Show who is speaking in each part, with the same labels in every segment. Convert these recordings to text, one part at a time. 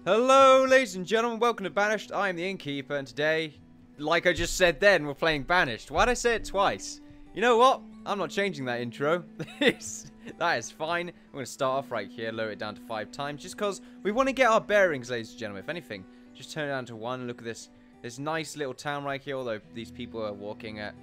Speaker 1: Hello, ladies and gentlemen, welcome to Banished. I am the Innkeeper, and today, like I just said then, we're playing Banished. Why'd I say it twice? You know what? I'm not changing that intro. That is fine. I'm going to start off right here, lower it down to 5 times, just because we want to get our bearings, ladies and gentlemen. If anything, just turn it down to 1 and look at this nice little town right here, although these people are walking at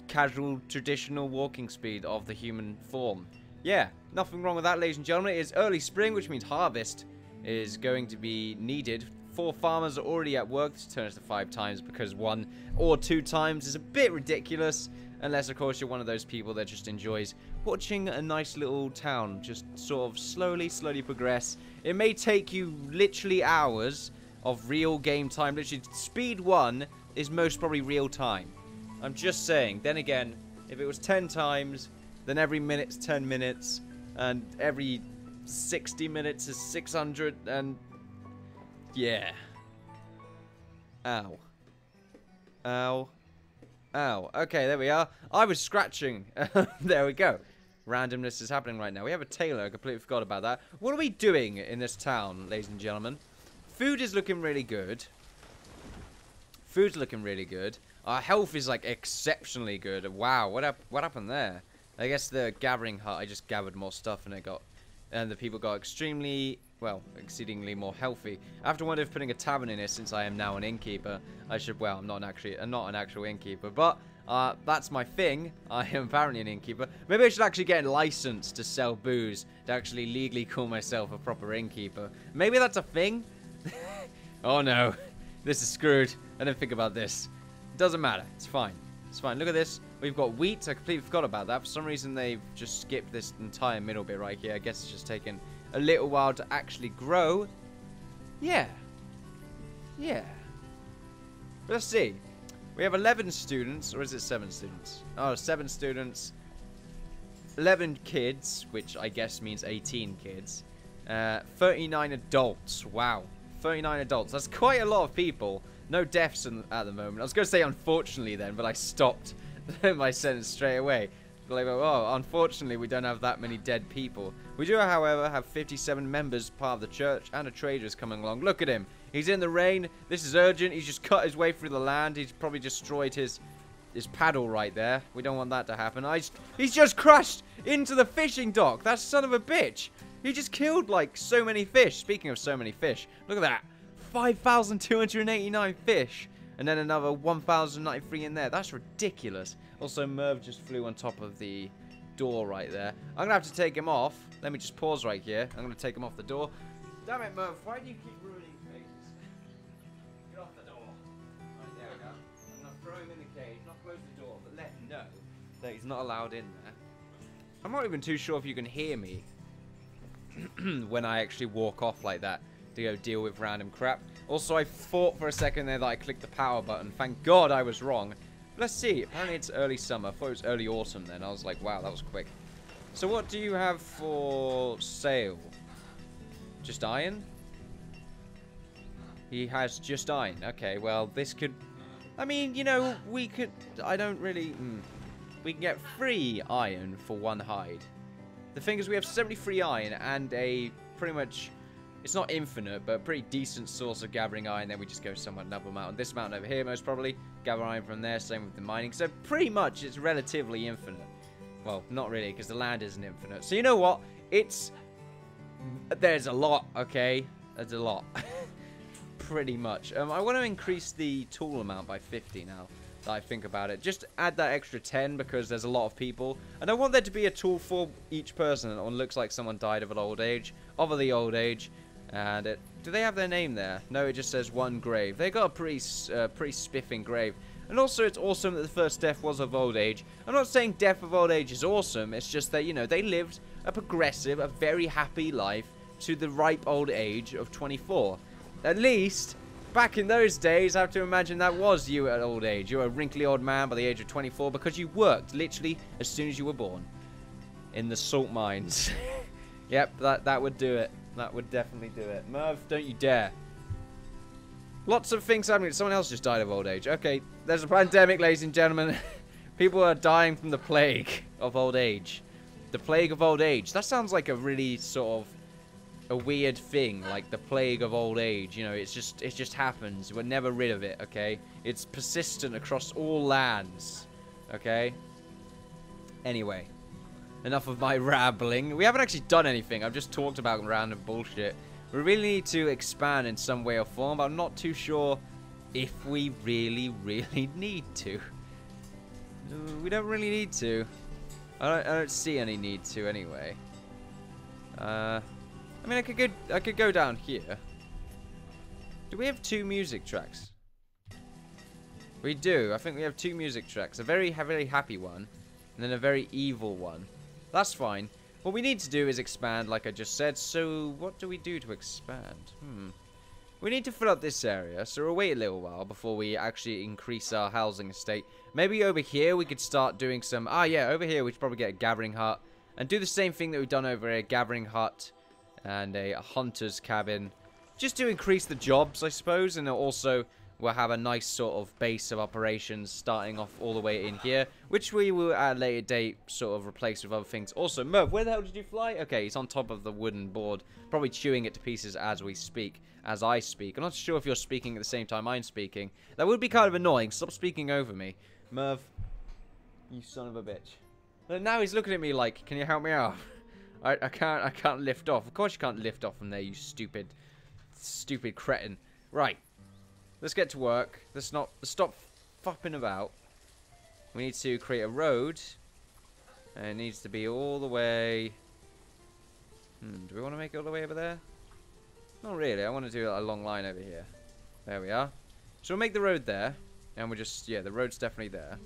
Speaker 1: casual, traditional walking speed of the human form. Yeah, nothing wrong with that, ladies and gentlemen. It is early spring, which means harvest is going to be needed. 4 farmers are already at work to turn it to 5 times because 1 or 2 times is a bit ridiculous, unless of course you're one of those people that just enjoys watching a nice little town just sort of slowly progress. It may take you literally hours of real game time. Literally, speed 1 is most probably real time. I'm just saying. Then again, if it was 10 times, then every minute's 10 minutes, and every 60 minutes is 600, and yeah. Ow. Ow. Ow. Okay, there we are. I was scratching. There we go. Randomness is happening right now. We have a tailor. I completely forgot about that. What are we doing in this town, ladies and gentlemen? Food is looking really good. Food's looking really good. Our health is like exceptionally good. Wow, what happened there? I guess the gathering hut, I just gathered more stuff and the people got exceedingly more healthy. I have to wonder if putting a tavern in it, since I am now an innkeeper, I should, well, I'm not an actual innkeeper, but that's my thing. I am apparently an innkeeper. Maybe I should actually get a license to sell booze to actually legally call myself a proper innkeeper. Maybe that's a thing? Oh no, this is screwed. I didn't think about this. It doesn't matter, it's fine. It's fine. Look at this. We've got wheat. I completely forgot about that. For some reason, they've just skipped this entire middle bit right here. I guess it's just taken a little while to actually grow. Yeah. Yeah. But let's see. We have 11 students, or is it 7 students? Oh, 7 students. 11 kids, which I guess means 18 kids. 39 adults. Wow. 39 adults. That's quite a lot of people. No deaths at the moment. I was going to say unfortunately then, but I stopped my sentence straight away. Like, oh, unfortunately we don't have that many dead people. We do, however, have 57 members part of the church, and a trader is coming along. Look at him. He's in the rain. This is urgent. He's just cut his way through the land. He's probably destroyed his paddle right there. We don't want that to happen. He's just crashed into the fishing dock. That son of a bitch. He just killed, like, so many fish. Speaking of so many fish, look at that. 5,289 fish, and then another 1,093 in there. That's ridiculous. Also, Merv just flew on top of the door right there. I'm gonna have to take him off. Let me just pause right here. I'm gonna take him off the door. Damn it, Merv, why do you keep ruining things? Get off the door. Right, there we go. I'm gonna throw him in the cage, not close the door, but let him know that he's not allowed in there. I'm not even too sure if you can hear me when I actually walk off like that to go deal with random crap. Also, I thought for a second there that I clicked the power button. Thank God I was wrong. Let's see. Apparently it's early summer. I thought it was early autumn then. I was like, wow, that was quick. So what do you have for sale? Just iron? He has just iron. Okay, well, this could... I mean, you know, we could... I don't really... We can get 3 iron for 1 hide. The thing is, we have 73 iron and a pretty much... It's not infinite, but a pretty decent source of gathering iron. Then we just go somewhere another mountain. This mountain over here, most probably. Gather iron from there. Same with the mining. So pretty much it's relatively infinite. Well, not really, because the land isn't infinite. So you know what? There's a lot, okay? There's a lot. Pretty much. I want to increase the tool amount by 50 now that I think about it. Just add that extra 10 because there's a lot of people. And I want there to be a tool for each person. It looks like someone died of the old age. And do they have their name there? No, it just says 1 grave. They got a pretty spiffing grave. And also, it's awesome that the first death was of old age. I'm not saying death of old age is awesome. It's just that, you know, they lived a progressive, a very happy life to the ripe old age of 24. At least, back in those days, I have to imagine that was you at old age. You're a wrinkly old man by the age of 24 because you worked literally as soon as you were born. In the salt mines. Yep, that would do it. That would definitely do it. Merv, don't you dare. Lots of things happening. Someone else just died of old age. Okay, there's a pandemic, ladies and gentlemen. People are dying from the plague of old age. The plague of old age. That sounds like a really sort of a weird thing, like the plague of old age. You know, it just happens. We're never rid of it, okay? It's persistent across all lands, okay? Anyway, enough of my rambling. We haven't actually done anything. I've just talked about random bullshit. We really need to expand in some way or form, but I'm not too sure if we really need to. We don't really need to. I don't see any need to anyway. I mean, I could go down here. Do we have 2 music tracks? We do. I think we have 2 music tracks. A very happy one, and then a very evil one. That's fine. What we need to do is expand, like I just said. So, what do we do to expand? We need to fill up this area, so we'll wait a little while before we actually increase our housing estate. Maybe over here we could start doing some... Ah, yeah, over here we should probably get a gathering hut. And do the same thing that we've done over here. Gathering hut and a hunter's cabin. Just to increase the jobs, I suppose. And also we'll have a nice sort of base of operations starting off all the way in here. Which we will at a later date sort of replace with other things. Also, Merv, where the hell did you fly? Okay, he's on top of the wooden board. Probably chewing it to pieces as we speak. As I speak. I'm not sure if you're speaking at the same time I'm speaking. That would be kind of annoying. Stop speaking over me. Merv, you son of a bitch. But now he's looking at me like, can you help me out? I can't lift off. Of course you can't lift off from there, you stupid cretin. Right. Let's get to work. Let's stop fupping about. We need to create a road. And it needs to be all the way... do we want to make it all the way over there? Not really. I want to do a long line over here. There we are. So we'll make the road there. And we'll just... Yeah, the road's definitely there.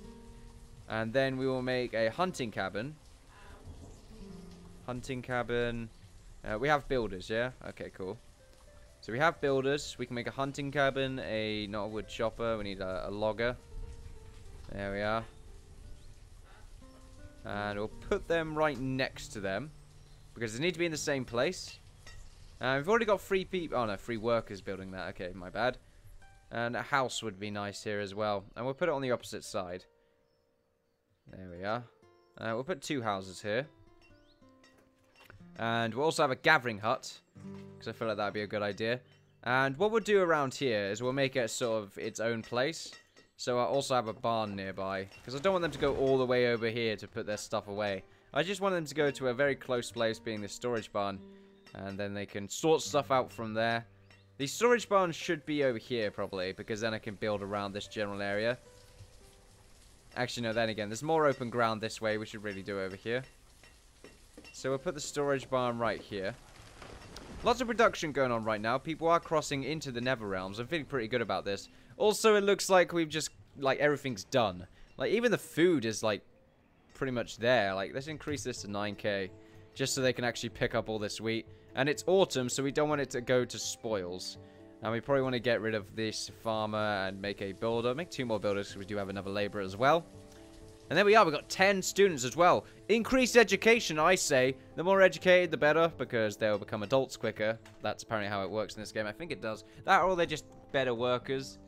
Speaker 1: And then we will make a hunting cabin. Hunting cabin. We have builders, yeah? Okay, cool. So we have builders. We can make a hunting cabin. Not a wood chopper. We need a logger. There we are. And we'll put them right next to them. Because they need to be in the same place. We've already got 3 people. Oh no, 3 workers building that. Okay, my bad. And a house would be nice here as well. And we'll put it on the opposite side. There we are. We'll put 2 houses here. And we'll also have a gathering hut. Because I feel like that would be a good idea. And what we'll do around here is we'll make it sort of its own place. So I'll also have a barn nearby. Because I don't want them to go all the way over here to put their stuff away. I just want them to go to a very close place, being the storage barn. And then they can sort stuff out from there. The storage barn should be over here, probably. Because then I can build around this general area. Actually, no, then again, there's more open ground this way. We should really do over here. So we'll put the storage barn right here. Lots of production going on right now. People are crossing into the Nether Realms. I'm feeling pretty good about this. Also, it looks like we've just, like, everything's done. Like, even the food is, like, pretty much there. Like, let's increase this to 9k. Just so they can actually pick up all this wheat. And it's autumn, so we don't want it to go to spoils. And we probably want to get rid of this farmer and make a builder. Make 2 more builders, because we do have another laborer as well. And there we are. We've got 10 students as well. Increased education, I say. The more educated, the better, because they'll become adults quicker. That's apparently how it works in this game. I think it does. That, or they're just better workers.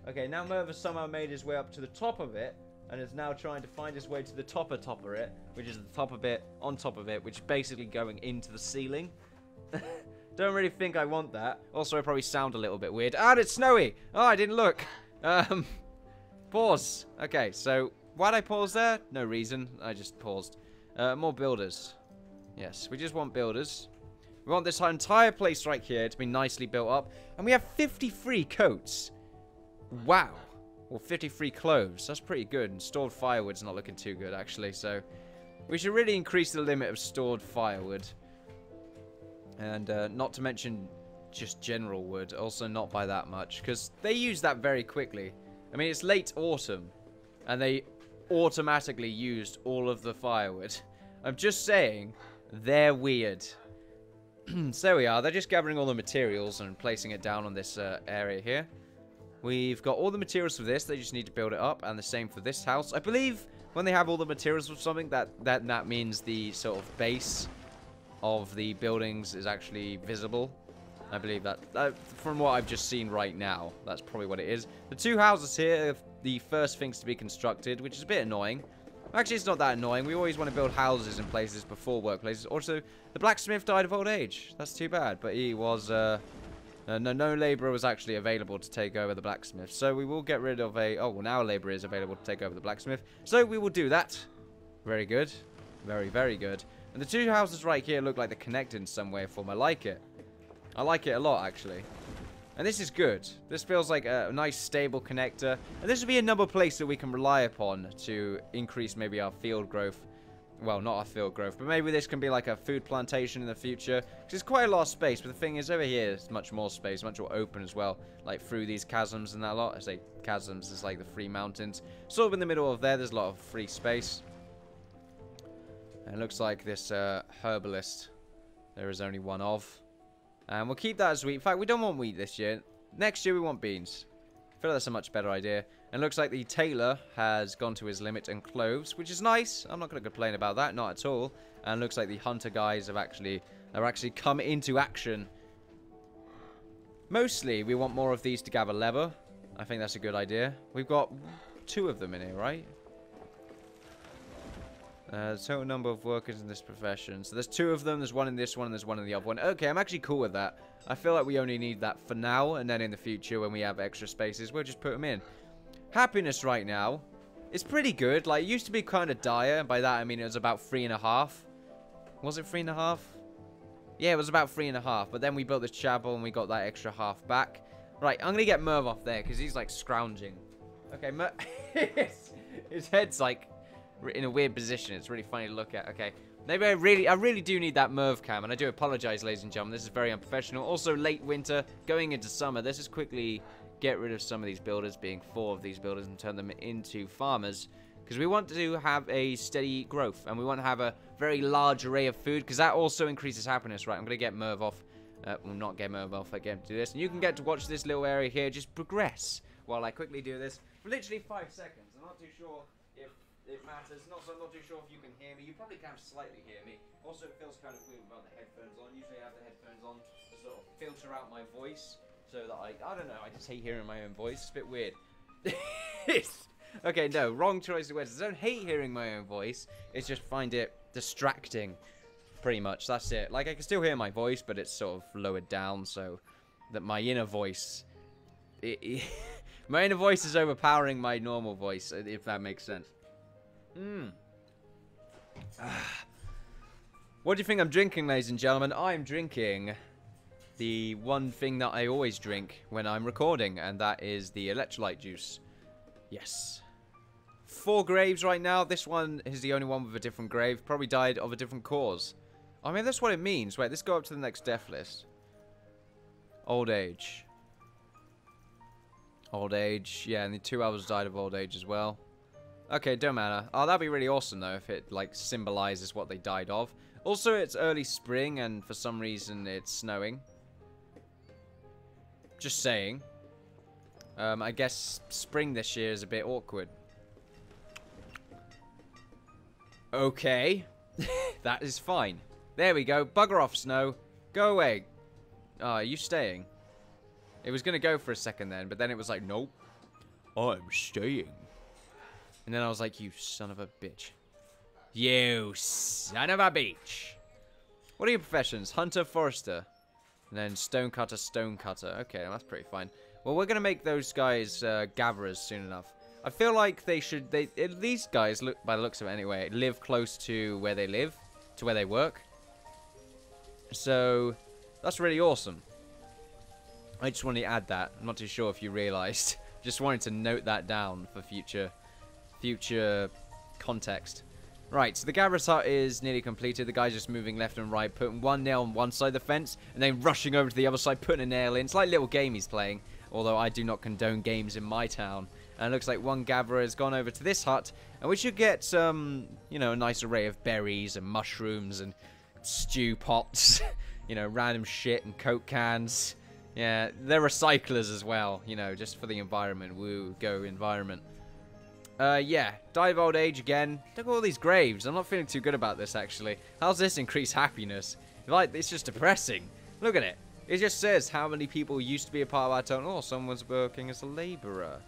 Speaker 1: Okay, now Merv has somehow made his way up to the top of it. And is now trying to find his way to the top of it. Which is the top of it, on top of it. Which is basically going into the ceiling. Don't really think I want that. Also, I probably sound a little bit weird. Ah, it's snowy! Oh, I didn't look. Pause. Okay, so... Why'd I pause there? No reason. I just paused. More builders. Yes, we just want builders. We want this entire place right here to be nicely built up. And we have 53 coats. Wow. Well, 53 cloves. That's pretty good. And stored firewood's not looking too good, actually. So, we should really increase the limit of stored firewood. And not to mention just general wood. Also not by that much. Because they use that very quickly. I mean, it's late autumn. And they automatically used all of the firewood. I'm just saying, they're weird. So there we are. They're just gathering all the materials and placing it down on this area here. We've got all the materials for this. They just need to build it up. And the same for this house. I believe when they have all the materials for something, that means the sort of base of the buildings is actually visible. I believe that from what I've just seen right now, that's probably what it is. The 2 houses here are the first things to be constructed, which is a bit annoying. Actually, it's not that annoying. We always want to build houses in places before workplaces. Also, the blacksmith died of old age. That's too bad. But he was, no labourer was actually available to take over the blacksmith. So we will get rid of a... Oh, well, now a labourer is available to take over the blacksmith. So we will do that. Very good. Very, very good. And the two houses right here look like they're connected in some way form. I like it. I like it a lot, actually. And this is good. This feels like a nice, stable connector. And this would be another place that we can rely upon to increase maybe our field growth. Well, not our field growth, but maybe this can be like a food plantation in the future. Because it's quite a lot of space, but the thing is, over here, it's much more space, much more open as well. Like, through these chasms and that lot. I say chasms, it's like the free mountains. Sort of in the middle of there's a lot of free space. And it looks like this herbalist, there is only one of. And we'll keep that as wheat. In fact, we don't want wheat this year. Next year, we want beans. I feel like that's a much better idea. And it looks like the tailor has gone to his limit and clothes, which is nice. I'm not going to complain about that, not at all. And it looks like the hunter guys have actually come into action. Mostly, we want more of these to gather leather. I think that's a good idea. We've got 2 of them in here, right? Total number of workers in this profession. So there's 2 of them. There's 1 in this one and there's 1 in the other one. Okay, I'm actually cool with that. I feel like we only need that for now. And then in the future, when we have extra spaces, we'll just put them in. Happiness right now is pretty good. Like, it used to be kind of dire. And by that, I mean it was about 3.5. Was it 3.5? Yeah, it was about 3.5. But then we built this chapel and we got that extra half back. Right, I'm going to get Merv off there because he's, like, scrounging. Okay, his head's, like... in a weird position. It's really funny to look at. Okay, maybe I really do need that Merv cam, and I do apologize, ladies and gentlemen. This is very unprofessional. Also, late winter, going into summer. Let's just quickly get rid of some of these builders, being 4 of these builders, and turn them into farmers, because we want to have a steady growth, and we want to have a very large array of food, because that also increases happiness. Right, I'm going to get Merv off. Well, not get Merv off. I get to do this, and you can get to watch this little area here just progress while I quickly do this for literally 5 seconds. I'm not too sure if it matters. I'm not too sure if you can hear me. You probably can slightly hear me. Also, it feels kind of weird without the headphones on. Usually I have the headphones on to sort of filter out my voice. So that I don't know, I just hate hearing my own voice. It's a bit weird. Okay, no, wrong choice of words. I don't hate hearing my own voice. It's just find it distracting. Pretty much, that's it. Like, I can still hear my voice, but it's sort of lowered down so that my inner voice... my inner voice is overpowering my normal voice, if that makes sense. What do you think I'm drinking, ladies and gentlemen? I'm drinking the one thing that I always drink when I'm recording, and that is the electrolyte juice. Yes. 4 graves right now. This one is the only one with a different grave. Probably died of a different cause. I mean, that's what it means. Wait, let's go up to the next death list. Old age. Old age. Yeah, and the 2 others died of old age as well. Okay, don't matter. Oh, that'd be really awesome, though, if it, like, symbolizes what they died of. Also, it's early spring, and for some reason, it's snowing. Just saying. I guess spring this year is a bit awkward. Okay. That is fine. There we go. Bugger off, snow. Go away. Oh, are you staying? It was going to go for a second then, but then it was like, nope. I'm staying. And then I was like, you son of a bitch. You son of a bitch. What are your professions? Hunter, forester. And then stonecutter, stonecutter. Okay, well, that's pretty fine. Well, we're going to make those guys gatherers soon enough. I feel like they should... these guys, look by the looks of it anyway, live close to where they live. To where they work. So, that's really awesome. I just wanted to add that. I'm not too sure if you realised. Just wanted to note that down for future context. Right, so the gatherer's hut is nearly completed. The guy's just moving left and right, putting one nail on one side of the fence, and then rushing over to the other side, putting a nail in. It's like a little game he's playing, although I do not condone games in my town. And it looks like one gatherer has gone over to this hut, and we should get some, you know, a nice array of berries and mushrooms and stew pots, you know, random shit and Coke cans. Yeah, they're recyclers as well, you know, just for the environment. Woo, go environment. Yeah, die of old age again. Look at all these graves. I'm not feeling too good about this, actually. How's this increase happiness? Like, it's just depressing. Look at it. It just says how many people used to be a part of our town. Oh, someone's working as a labourer.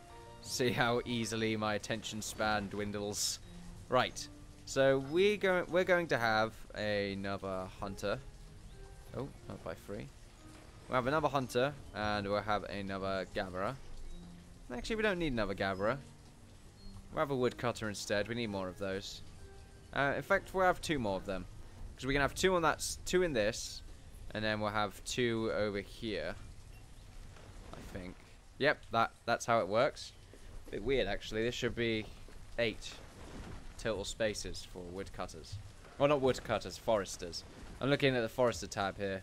Speaker 1: See how easily my attention span dwindles. Right. So we're going to have another hunter. Oh, not by 3. We'll have another hunter, and we'll have another gatherer. Actually, we don't need another gatherer. We'll have a woodcutter instead. We need more of those. In fact, we'll have 2 more of them. Because we can have 2 on that, 2 in this, and then we'll have 2 over here. I think. Yep, that's how it works. A bit weird, actually. This should be 8 total spaces for woodcutters. Well, not woodcutters, foresters. I'm looking at the forester tab here.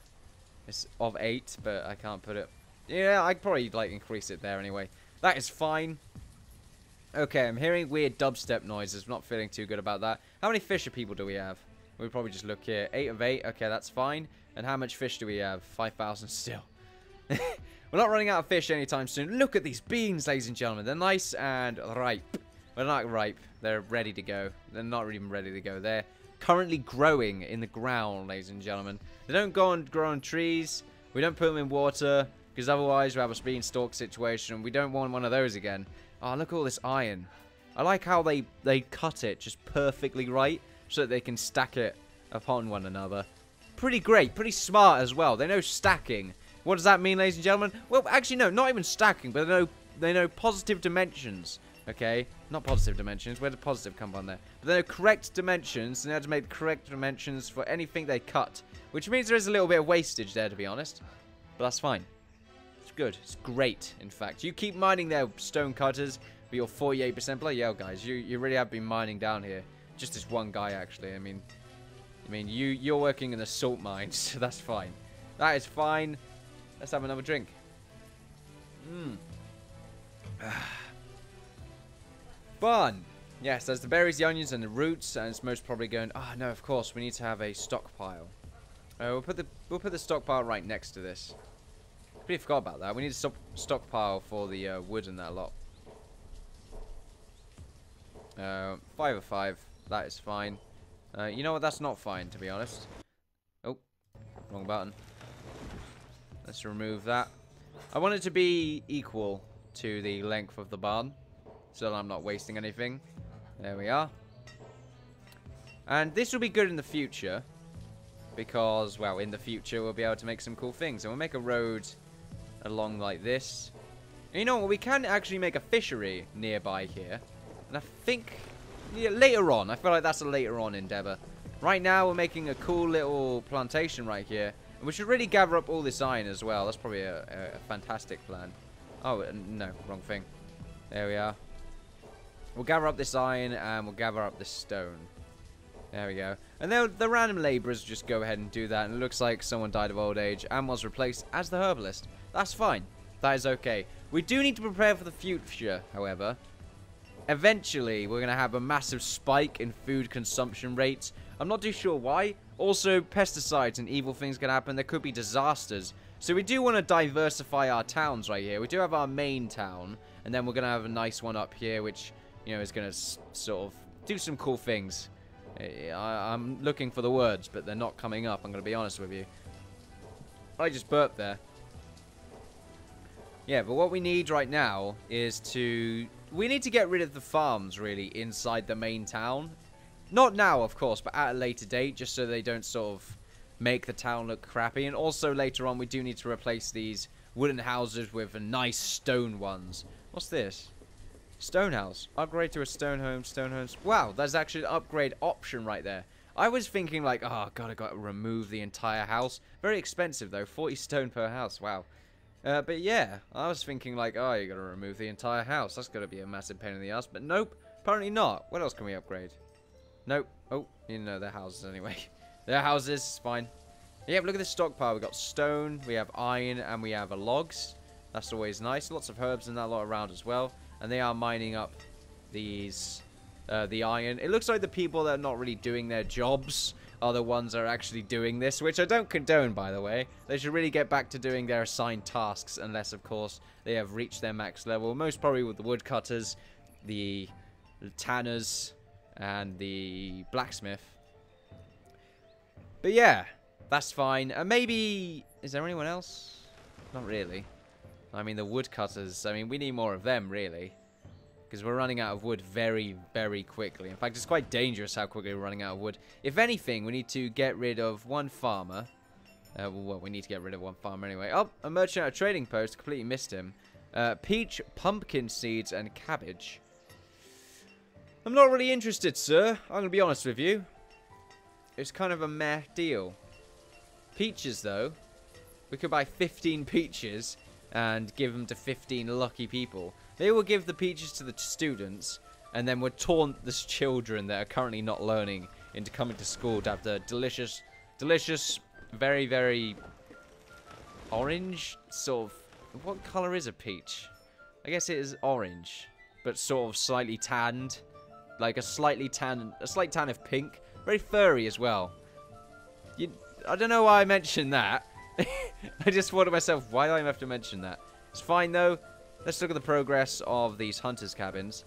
Speaker 1: It's of 8, but I can't put it. Yeah, I'd probably like increase it there anyway. That is fine. Okay, I'm hearing weird dubstep noises. I'm not feeling too good about that. How many fisher people do we have? We'll probably just look here. 8 of 8. Okay, that's fine. And how much fish do we have? 5,000 still. We're not running out of fish anytime soon. Look at these beans, ladies and gentlemen. They're nice and ripe. Well, they're not ripe. They're ready to go. They're not even ready to go. They're currently growing in the ground, ladies and gentlemen. They don't go and grow on trees. We don't put them in water, because otherwise we have a beanstalk situation. We don't want one of those again. Oh, look at all this iron. I like how they cut it just perfectly right, so that they can stack it upon one another. Pretty great. Pretty smart as well. They know stacking. What does that mean, ladies and gentlemen? Well, actually, no, not even stacking, but they know positive dimensions. Okay? Not positive dimensions. Where did positive come from there? But they know correct dimensions, and they have to make correct dimensions for anything they cut. Which means there is a little bit of wastage there, to be honest. But that's fine. It's good. It's great, in fact. You keep mining their stone cutters for your 48% bloody hell, guys. You really have been mining down here. Just this one guy, actually. I mean, you're working in the salt mines, so that's fine. That is fine. Let's have another drink. Fun. Yes, there's the berries, the onions, and the roots, and it's most probably going. Oh no, of course we need to have a stockpile. We'll put the stockpile right next to this. Completely forgot about that. We need a stockpile for the wood and that lot. 5 of 5. That is fine. You know what? That's not fine, to be honest. Oh, wrong button. Let's remove that. I want it to be equal to the length of the barn, so that I'm not wasting anything. There we are. And this will be good in the future, because, well, in the future we'll be able to make some cool things. And we'll make a road along like this. And you know what? We can actually make a fishery nearby here. And I think later on. I feel like that's a later on endeavor. Right now we're making a cool little plantation right here. And we should really gather up all this iron as well. That's probably a fantastic plan. Oh, no. Wrong thing. There we are. We'll gather up this iron and we'll gather up this stone. There we go. And the random laborers just go ahead and do that. And it looks like someone died of old age and was replaced as the herbalist. That's fine. That is okay. We do need to prepare for the future, however. Eventually, we're going to have a massive spike in food consumption rates. I'm not too sure why. Also, pesticides and evil things can happen. There could be disasters. So we do want to diversify our towns right here. We do have our main town. And then we're going to have a nice one up here, which, you know, is going to sort of do some cool things. I'm looking for the words, but they're not coming up. I'm going to be honest with you. I just burped there. Yeah, but what we need right now is we need to get rid of the farms, really, inside the main town. Not now, of course, but at a later date, just so they don't sort of make the town look crappy. And also, later on, we do need to replace these wooden houses with nice stone ones. What's this? Stone house. Upgrade to a stone home, stone homes. Wow, there's actually an upgrade option right there. I was thinking like, oh, God, I got to remove the entire house. Very expensive, though. 40 stone per house. Wow. But yeah, I was thinking like, oh, you got to remove the entire house. That's going to be a massive pain in the ass. But nope, apparently not. What else can we upgrade? Nope. Oh, you know, their houses anyway. Their houses, fine. Yep, look at this stockpile. We got stone, we have iron, and we have logs. That's always nice. Lots of herbs and that lot around as well. And they are mining up these, the iron. It looks like the people that are not really doing their jobs are the ones that are actually doing this, which I don't condone, by the way. They should really get back to doing their assigned tasks, unless, of course, they have reached their max level. Most probably with the woodcutters, the tanners, and the blacksmith. But yeah, that's fine. And maybe, is there anyone else? Not really. I mean, the woodcutters, I mean, we need more of them, really. because we're running out of wood very, very quickly. In fact, it's quite dangerous how quickly we're running out of wood. If anything, we need to get rid of one farmer. Well, we need to get rid of one farmer anyway. Oh, a merchant at a trading post. Completely missed him. Peach, pumpkin seeds, and cabbage. I'm not really interested, sir. I'm going to be honest with you. It's kind of a meh deal. Peaches, though. We could buy 15 peaches and give them to 15 lucky people. They will give the peaches to the students and then would taunt the children that are currently not learning into coming to school to have the delicious, very, very orange sort of... What colour is a peach? I guess it is orange, but sort of slightly tanned. Like a slight tan of pink. Very furry as well. I don't know why I mentioned that. I just thought to myself, why do I have to mention that? It's fine though. Let's look at the progress of these hunters' cabins.